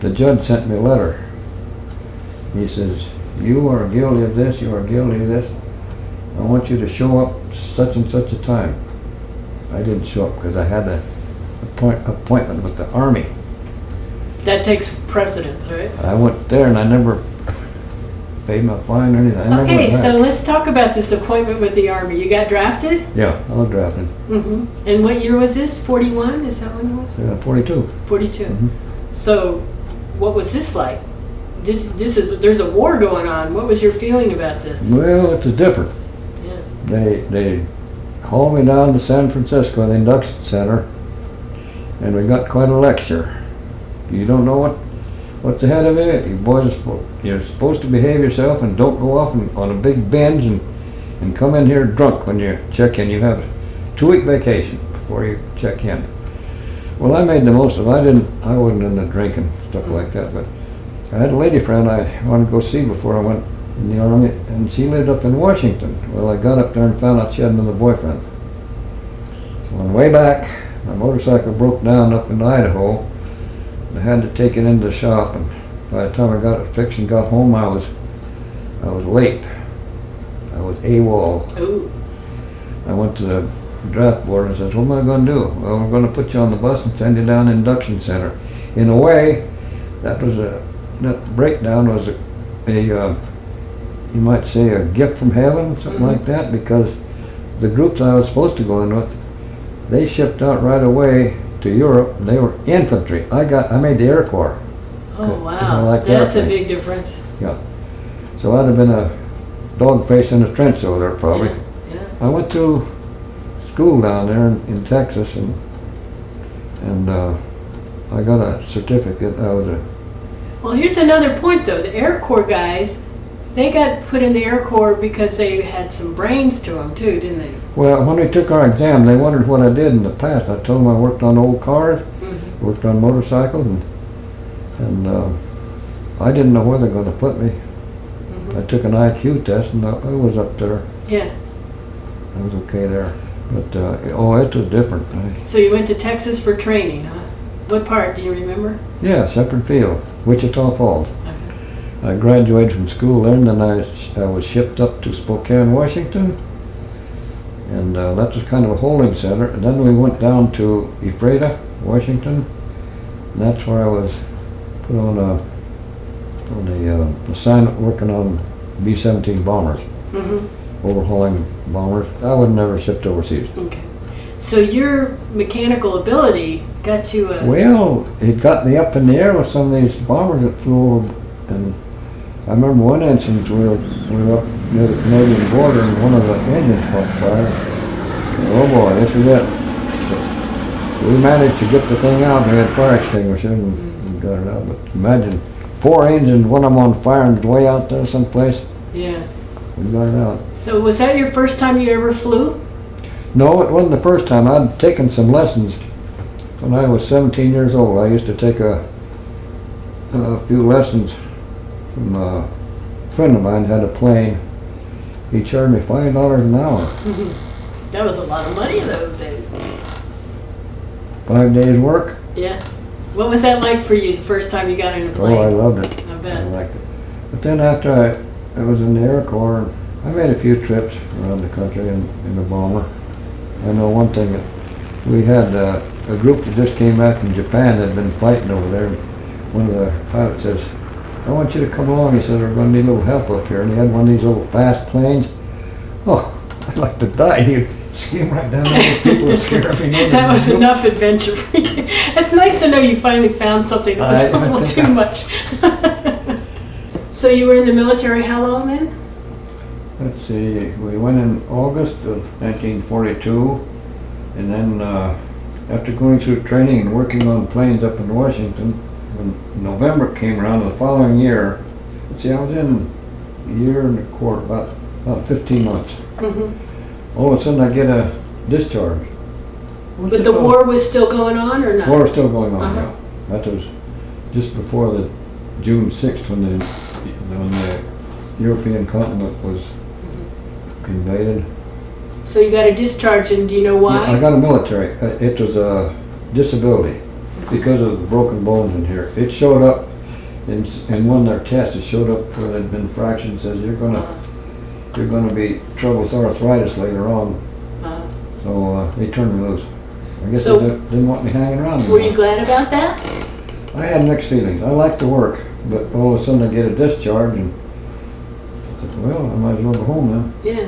the judge sent me a letter. He says, you are guilty of this, you are guilty of this. I want you to show up such and such a time. I didn't show up because I had an appointment with the Army. That takes precedence, right? I went there and I never paid my fine or anything. I never Okay, went so back. let's talk about this appointment with the Army. You got drafted? Yeah, I was drafted. Mm-hmm. And what year was this? 41? Is that when it was? 42. 42. Mhm. So, what was this like? There's a war going on. What was your feeling about this? Well, it was different. Yeah. They hauled me down to San Francisco, the induction center, and we got quite a lecture. You don't know what's ahead of you. You boys you're supposed to behave yourself and don't go off on a big binge and come in here drunk when you check in. You have a 2-week vacation before you check in. Well, I made the most of it. I wasn't into drinking, stuff like that, but I had a lady friend I wanted to go see before I went in the Army, and she lived up in Washington. Well, I got up there and found out she had another boyfriend. So on the way back, my motorcycle broke down up in Idaho. I had to take it into the shop, and by the time I got it fixed and got home, I was late. I was AWOL. Ooh. I went to the draft board and said, what am I going to do? Well, we're going to put you on the bus and send you down to induction center. In a way, that breakdown was you might say a gift from heaven, something like that, because the groups I was supposed to go in with, they shipped out right away to Europe, and they were infantry. I made the Air Corps. Oh, wow. Like That's that a big difference. Yeah. So I'd have been a dog face in a trench over there, probably. Yeah. I went to school down there in Texas, and I got a certificate. Well, here's another point, though. The Air Corps guys, they got put in the Air Corps because they had some brains to them, too, didn't they? Well, when we took our exam, they wondered what I did in the past. I told them I worked on old cars, worked on motorcycles, and I didn't know where they're going to put me. I took an IQ test, and I was up there. Yeah. I was okay there. But, it was different. So you went to Texas for training, huh? What part, do you remember? Yeah, separate field, Wichita Falls. Okay. I graduated from school there, and then I was shipped up to Spokane, Washington. And that was kind of a holding center. And then we went down to Ephrata, Washington. And that's where I was put on a assignment working on B-17 bombers, overhauling bombers. I was never shipped overseas. Okay. So your mechanical ability got you a... Well, it got me up in the air with some of these bombers that flew over. And I remember one instance we were up near the Canadian border, and one of the engines caught fire. And, oh boy, this is it. But we managed to get the thing out, and we had fire extinguishers and got it out. But imagine 4 engines, one of them on fire and way out there someplace. Yeah. We got it out. So was that your first time you ever flew? No, it wasn't the first time. I'd taken some lessons when I was 17 years old. I used to take a few lessons from a friend of mine had a plane. He charged me $5 an hour. That was a lot of money in those days. 5 days work. Yeah. What was that like for you the first time you got in a plane? Oh, I loved it. I bet. I liked it. But then after I was in the Air Corps, I made a few trips around the country in a bomber. I know one thing, that we had a group that just came back from Japan that had been fighting over there. One of the pilots says, I want you to come along. He said, we're going to need a little help up here. And he had one of these old fast planes. Oh, I'd like to die. He'd skim right down there. People would scare me. That was enough adventure for you. It's nice to know you finally found something that was a little too much. So you were in the military how long then? Let's see, we went in August of 1942, and then after going through training and working on planes up in Washington, when November came around the following year, let's see, I was in a year and a quarter, about 15 months. All of a sudden I get a discharge. But the war was still going on or not? War was still going on, yeah. That was just before the June 6th when the European continent was invaded. So you got a discharge, and do you know why? Yeah, I got a military. It was a disability because of the broken bones in here. It showed up And one of their tests, it showed up where there'd been fractions, says you're gonna be trouble with arthritis later on. So they turned me loose. I guess So- they didn't want me hanging around Were anymore. you glad about that? I had mixed feelings. I like to work, but all of a sudden I get a discharge and I said, well, I might as well go home now. Yeah.